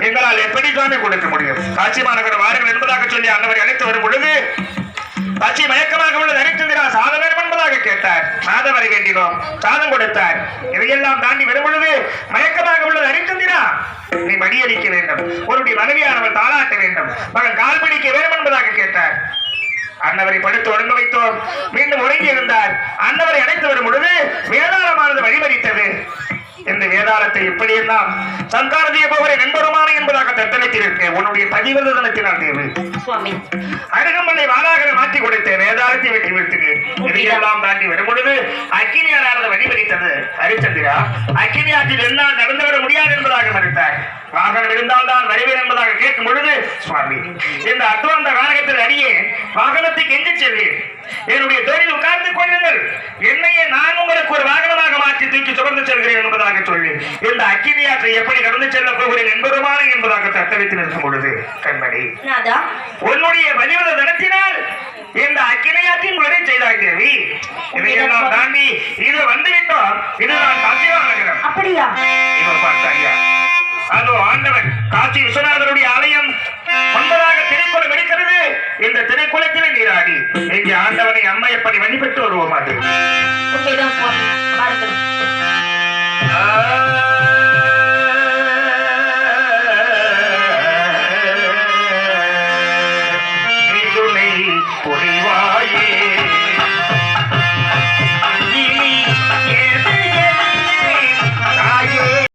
எங்களால் எப்படி சுவாமி கொடுக்க முடியும்? காட்சி மாநகர் வாருங்கள் என்பதாக சொல்லி அன்னவரை அழைத்து வரும் பொழுது காட்சி மயக்கமாக உள்ளது அரிச்சந்திரா சாதம் வேண்டும் என்பதாக கேட்டார். மாதவரை வேண்டினோம், சாதம் கொடுத்தார். இதையெல்லாம் தாண்டி வரும் பொழுது மயக்கமாக உள்ளது அரிச்சந்திரா, நீ மடியடிக்க வேண்டும், உன்னுடைய மனைவியானவள் தாளாட்ட வேண்டும், மகன் கால் பிடிக்க வேண்டும் என்பதாக கேட்டார். அன்னவரை படுத்து உறங்க வைத்தோம். மீண்டும் உறங்கி இருந்தார். அன்னவரை அழைத்து வரும் பொழுது வேதாளமானது வழிமறித்தது. இந்த வேதாளத்தை எப்படியெல்லாம் சங்காரதிய போகிற நண்பருமான என்பதாக தத்தளித்திருக்க உன்னுடைய பதிவிரத தினத்தினால் தேவை அருகம்பள்ளை வாராக மாற்றி கொடுத்த வேதாளத்தை வெட்டி விடுத்தேன். இதையெல்லாம் தாண்டி வரும் பொழுது அக்கினியானது வழிமறித்தது. ஹரிச்சந்திரா, அக்கினி ஆற்றில் என்னால் நடந்து வர முடியாது என்பதாக மறுத்தார். வாகனம் இருந்தால் தான் வருவேன் என்பதாக கேட்கும் பொழுது சுவாமி, இந்த அத்வாந்த காலகத்தில் அடியே வாகனத்தை கெஞ்சி செல்வேன், என்னுடைய தொழில் உட்கார்ந்து கொள்ளுங்கள், என்னையே நான் உங்களுக்கு ஒரு வாகனமாக மாற்றி தூக்கி சுமந்து செல்கிறேன் என்பதாக சொல்லி இந்த அக்கினியாற்றை எப்படி கடந்து செல்ல போகிறேன் என்பதுமான என்பதாக தத்தளித்து நிற்கும் பொழுது கண்மணி, உன்னுடைய பதிவிர தினத்தினால் இந்த அக்கினியாற்றின் உடனே செய்தாய் தேவி. இதையெல்லாம் தாண்டி இது வந்துவிட்டோம். இதுதான் காட்சியானகரம். அப்படியா? இதோ பார்த்தாயா, அதோ ஆண்டவன் காசி விஸ்வநாதனுடைய ஆலயம் ஒன்பதாக திரைக்குளம் எடுக்கிறது. இந்த திரைக்குளத்தில் நீராடி இங்கே ஆண்டவனை அம்மையப்படி வழிபட்டு வருவோம். அது